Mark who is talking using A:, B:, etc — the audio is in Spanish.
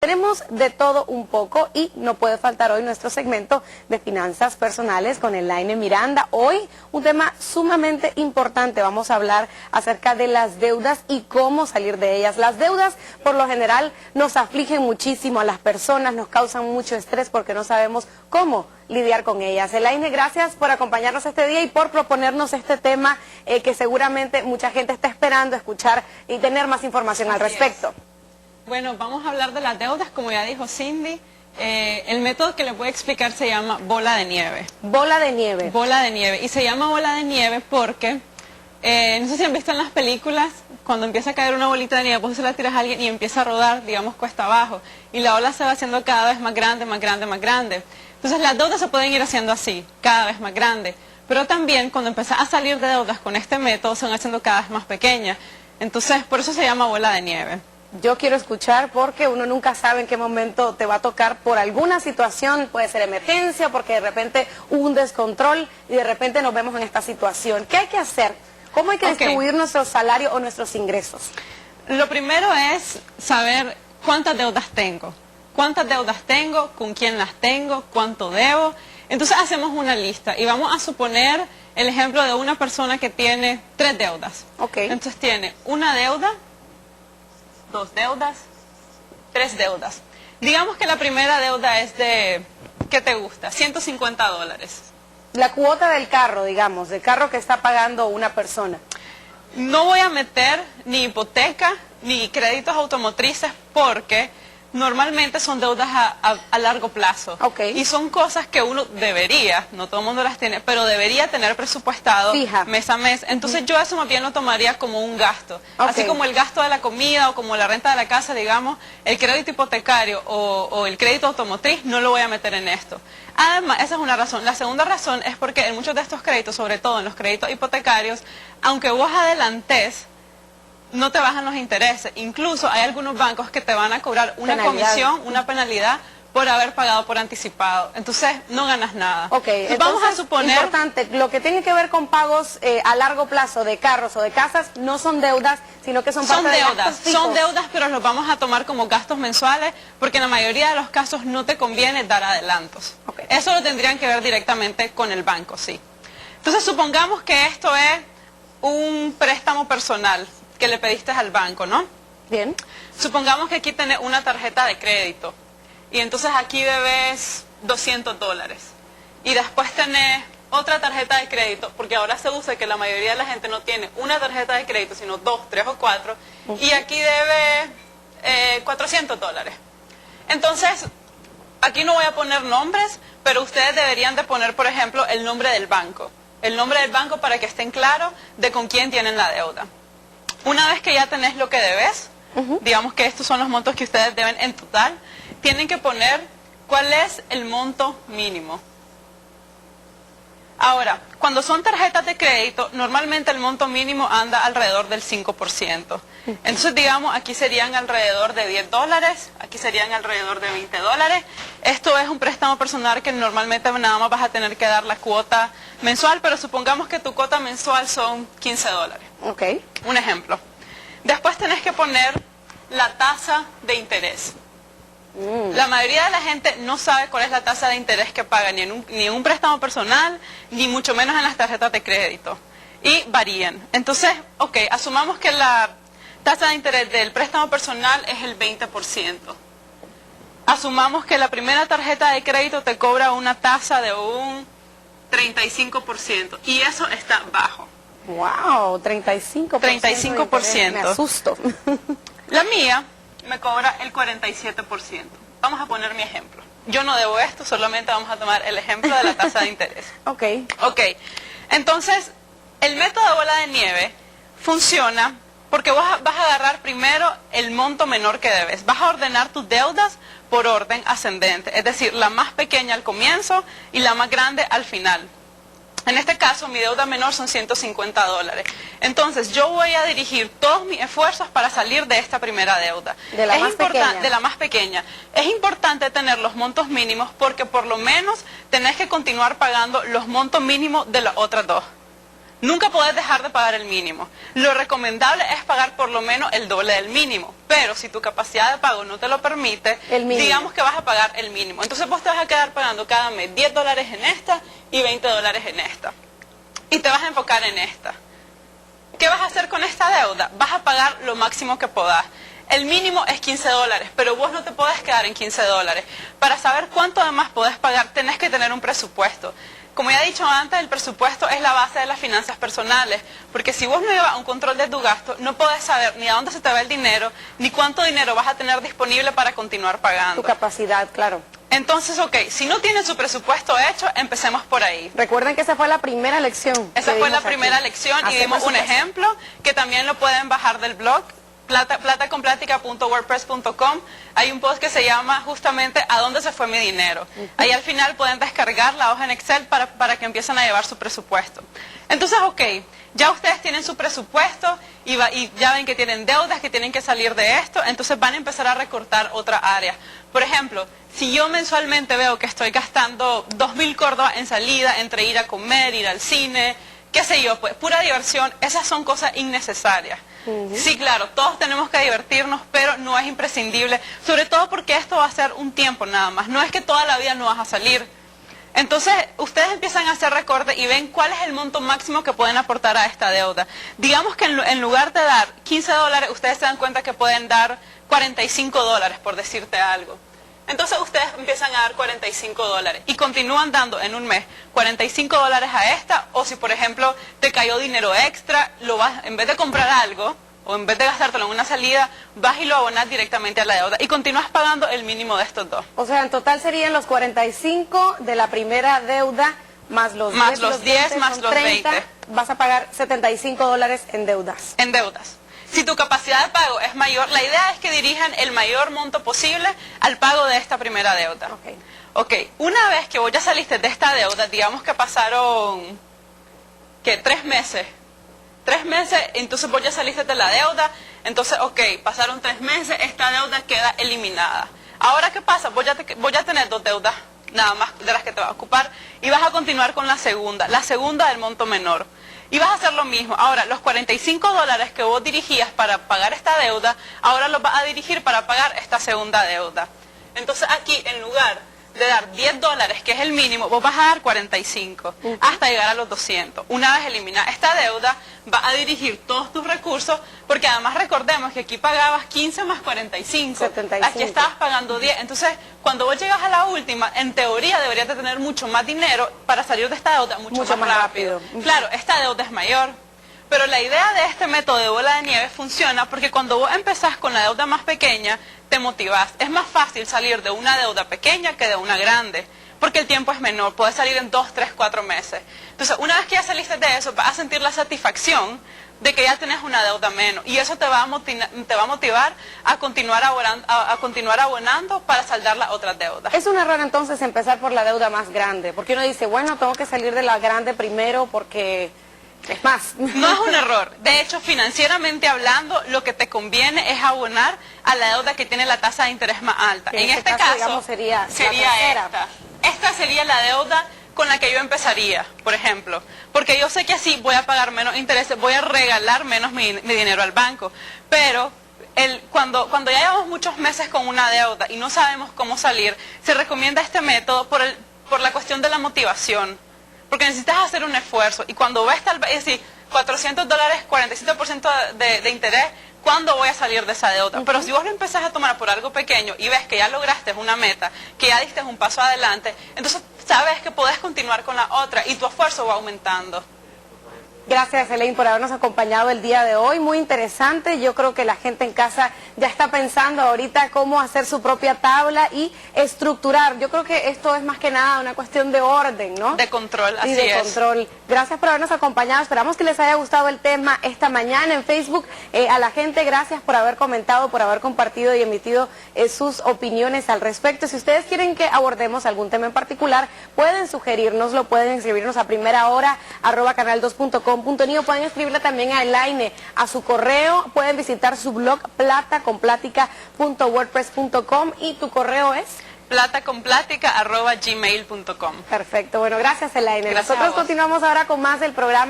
A: Tenemos de todo un poco y no puede faltar hoy nuestro segmento de finanzas personales con Elaine Miranda. Hoy un tema sumamente importante. Vamos a hablar acerca de las deudas y cómo salir de ellas. Las deudas por lo general nos afligen muchísimo a las personas, nos causan mucho estrés porque no sabemos cómo lidiar con ellas. Elaine, gracias por acompañarnos este día y por proponernos este tema que seguramente mucha gente está esperando escuchar y tener más información al respecto.
B: Bueno, vamos a hablar de las deudas, como ya dijo Cindy. El método que le voy a explicar se llama bola de nieve.
A: Bola de nieve.
B: Bola de nieve. Y se llama bola de nieve porque, no sé si han visto en las películas, cuando empieza a caer una bolita de nieve, vos se la tiras a alguien y empieza a rodar, digamos, cuesta abajo. Y la ola se va haciendo cada vez más grande, más grande, más grande. Entonces las deudas se pueden ir haciendo así, cada vez más grande. Pero también cuando empezás a salir de deudas con este método, se van haciendo cada vez más pequeñas. Entonces, por eso se llama bola de nieve.
A: Yo quiero escuchar porque uno nunca sabe en qué momento te va a tocar por alguna situación, puede ser emergencia, porque de repente hubo un descontrol y de repente nos vemos en esta situación. ¿Qué hay que hacer? ¿Cómo hay que distribuir nuestro salario o nuestros ingresos?
B: Lo primero es saber cuántas deudas tengo. ¿Cuántas deudas tengo? ¿Con quién las tengo? ¿Cuánto debo? Entonces hacemos una lista y vamos a suponer el ejemplo de una persona que tiene 3 deudas. Entonces tiene una deuda, 2 deudas, 3 deudas. Digamos que la primera deuda es de, ¿qué te gusta? $150.
A: La cuota del carro, digamos, del carro que está pagando una persona.
B: No voy a meter ni hipoteca ni créditos automotrices porque normalmente son deudas a largo plazo. Y son cosas que uno debería, no todo el mundo las tiene, pero debería tener presupuestado mes a mes. Entonces yo eso más bien lo tomaría como un gasto. Así como el gasto de la comida o como la renta de la casa, digamos, el crédito hipotecario o el crédito automotriz no lo voy a meter en esto. Además, esa es una razón. La segunda razón es porque en muchos de estos créditos, sobre todo en los créditos hipotecarios, aunque vos adelantes, no te bajan los intereses. Incluso hay algunos bancos que te van a cobrar una comisión, una penalidad por haber pagado por anticipado. Entonces no ganas nada.
A: Entonces,
B: vamos a suponer...
A: Importante, lo que tiene que ver con pagos a largo plazo de carros o de casas no son deudas, sino que son parte de gastos fijos.
B: Son deudas, pero los vamos a tomar como gastos mensuales porque en la mayoría de los casos no te conviene dar adelantos. Eso lo tendrían que ver directamente con el banco, sí. Entonces supongamos que esto es un préstamo personal que le pediste al banco, ¿no?
A: Bien.
B: Supongamos que aquí tenés una tarjeta de crédito y entonces aquí debes $200 y después tenés otra tarjeta de crédito, porque ahora se usa que la mayoría de la gente no tiene una tarjeta de crédito, sino 2, 3 o 4, y aquí debe $400. Entonces, aquí no voy a poner nombres, pero ustedes deberían de poner, por ejemplo, el nombre del banco. El nombre del banco para que estén claros de con quién tienen la deuda. Una vez que ya tenés lo que debes, digamos que estos son los montos que ustedes deben en total, tienen que poner cuál es el monto mínimo. Ahora, cuando son tarjetas de crédito, normalmente el monto mínimo anda alrededor del 5%. Entonces, digamos, aquí serían alrededor de $10, aquí serían alrededor de $20. Esto es un préstamo personal que normalmente nada más vas a tener que dar la cuota mensual, pero supongamos que tu cuota mensual son $15. Un ejemplo. Después tenés que poner la tasa de interés. La mayoría de la gente no sabe cuál es la tasa de interés que paga ni en un préstamo personal, ni mucho menos en las tarjetas de crédito. Y varían. Entonces, asumamos que la tasa de interés del préstamo personal es el 20%. Asumamos que la primera tarjeta de crédito te cobra una tasa de un 35%. Y eso está bajo.
A: ¡Wow! 35%.
B: 35%.
A: Me asusto.
B: La mía me cobra el 47%. Vamos a poner mi ejemplo. Yo no debo esto, solamente vamos a tomar el ejemplo de la tasa de interés. Entonces, el método de bola de nieve funciona porque vos vas a agarrar primero el monto menor que debes. Vas a ordenar tus deudas por orden ascendente, es decir, la más pequeña al comienzo y la más grande al final. En este caso, mi deuda menor son $150. Entonces, yo voy a dirigir todos mis esfuerzos para salir de esta primera deuda.
A: De la más
B: pequeña. Es importante tener los montos mínimos porque por lo menos tenés que continuar pagando los montos mínimos de las otras dos. Nunca podés dejar de pagar el mínimo. Lo recomendable es pagar por lo menos el doble del mínimo. Pero si tu capacidad de pago no te lo permite, digamos que vas a pagar el mínimo. Entonces vos te vas a quedar pagando cada mes $10 en esta y $20 en esta. Y te vas a enfocar en esta. ¿Qué vas a hacer con esta deuda? Vas a pagar lo máximo que podás. El mínimo es $15, pero vos no te podés quedar en $15. Para saber cuánto además podés pagar, tenés que tener un presupuesto. Como ya he dicho antes, el presupuesto es la base de las finanzas personales, porque si vos no llevas un control de tu gasto, no podés saber ni a dónde se te va el dinero, ni cuánto dinero vas a tener disponible para continuar pagando.
A: Tu capacidad, claro.
B: Entonces, ok, si no tienen su presupuesto hecho, empecemos por ahí.
A: Recuerden que esa fue la primera lección.
B: Esa fue la primera lección y dimos un ejemplo que también lo pueden bajar del blog. plataconplatica.wordpress.com. Hay un post que se llama justamente ¿a dónde se fue mi dinero? Ahí al final pueden descargar la hoja en Excel para que empiecen a llevar su presupuesto. Entonces, ok, ya ustedes tienen su presupuesto y ya ven que tienen deudas, que tienen que salir de esto, entonces van a empezar a recortar otra área. Por ejemplo, si yo mensualmente veo que estoy gastando 2.000 córdobas en salida, entre ir a comer, ir al cine, qué sé yo, pues pura diversión, esas son cosas innecesarias. Sí, claro, todos tenemos que divertirnos, pero no es imprescindible, sobre todo porque esto va a ser un tiempo nada más, no es que toda la vida no vas a salir. Entonces, ustedes empiezan a hacer recortes y ven cuál es el monto máximo que pueden aportar a esta deuda. Digamos que en lugar de dar $15, ustedes se dan cuenta que pueden dar $45, por decirte algo. Entonces ustedes empiezan a dar $45 y continúan dando en un mes $45 a esta, o si por ejemplo te cayó dinero extra, en vez de comprar algo o en vez de gastártelo en una salida, vas y lo abonas directamente a la deuda y continúas pagando el mínimo de estos dos.
A: O sea, en total serían los 45 de la primera deuda más los 10
B: más los 20.
A: Vas a pagar $75 en deudas.
B: En deudas. Si tu capacidad de pago es mayor, la idea es que dirijan el mayor monto posible al pago de esta primera deuda. Ok, una vez que vos ya saliste de esta deuda, digamos que pasaron, ¿qué? 3 meses. 3 meses, entonces vos ya saliste de la deuda, entonces, ok, pasaron 3 meses, esta deuda queda eliminada. Ahora, ¿qué pasa? Vos ya tenés 2 deudas nada más de las que te vas a ocupar y vas a continuar con la segunda del monto menor. Y vas a hacer lo mismo. Ahora, los $45 que vos dirigías para pagar esta deuda, ahora los vas a dirigir para pagar esta segunda deuda. Entonces aquí, en lugar de dar $10, que es el mínimo, vos vas a dar 45 hasta llegar a los 200. Una vez eliminada esta deuda, vas a dirigir todos tus recursos, porque además recordemos que aquí pagabas 15 más 45.
A: 75.
B: Aquí estabas pagando 10. Entonces, cuando vos llegas a la última, en teoría deberías de tener mucho más dinero para salir de esta deuda mucho más rápido. Claro, esta deuda es mayor. Pero la idea de este método de bola de nieve funciona porque cuando vos empezás con la deuda más pequeña, te motivás. Es más fácil salir de una deuda pequeña que de una grande, porque el tiempo es menor, puedes salir en 2, 3, 4 meses. Entonces, una vez que ya saliste de eso, vas a sentir la satisfacción de que ya tenés una deuda menos, y eso te va a motivar a continuar abonando para saldar las otras deudas.
A: Es un error entonces empezar por la deuda más grande, porque uno dice, bueno, tengo que salir de la grande primero porque... es más.
B: No es un error. De hecho, financieramente hablando, lo que te conviene es abonar a la deuda que tiene la tasa de interés más alta. En este caso,
A: digamos, sería
B: esta. Esta sería la deuda con la que yo empezaría, por ejemplo. Porque yo sé que así voy a pagar menos intereses, voy a regalar menos mi dinero al banco. Pero cuando ya llevamos muchos meses con una deuda y no sabemos cómo salir, se recomienda este método por la cuestión de la motivación. Porque necesitas hacer un esfuerzo y cuando ves tal vez, es decir, $400, 47% de interés, ¿cuándo voy a salir de esa deuda? Pero si vos lo empezás a tomar por algo pequeño y ves que ya lograste una meta, que ya diste un paso adelante, entonces sabes que podés continuar con la otra y tu esfuerzo va aumentando.
A: Gracias, Elaine, por habernos acompañado el día de hoy. Muy interesante. Yo creo que la gente en casa ya está pensando ahorita cómo hacer su propia tabla y estructurar. Yo creo que esto es más que nada una cuestión de orden, ¿no?
B: De control, así es.
A: Y de control. Gracias por habernos acompañado. Esperamos que les haya gustado el tema esta mañana en Facebook. A la gente, gracias por haber comentado, por haber compartido y emitido sus opiniones al respecto. Si ustedes quieren que abordemos algún tema en particular, pueden sugerirnoslo, pueden escribirnos a primerahora@canal2.com. Pueden escribirle también a Elaine a su correo, pueden visitar su blog plataconplatica.wordpress.com y tu correo es
B: plataconplatica@gmail.com.
A: Perfecto, bueno, gracias, Elaine.
B: Gracias.
A: Nosotros continuamos ahora con más del programa.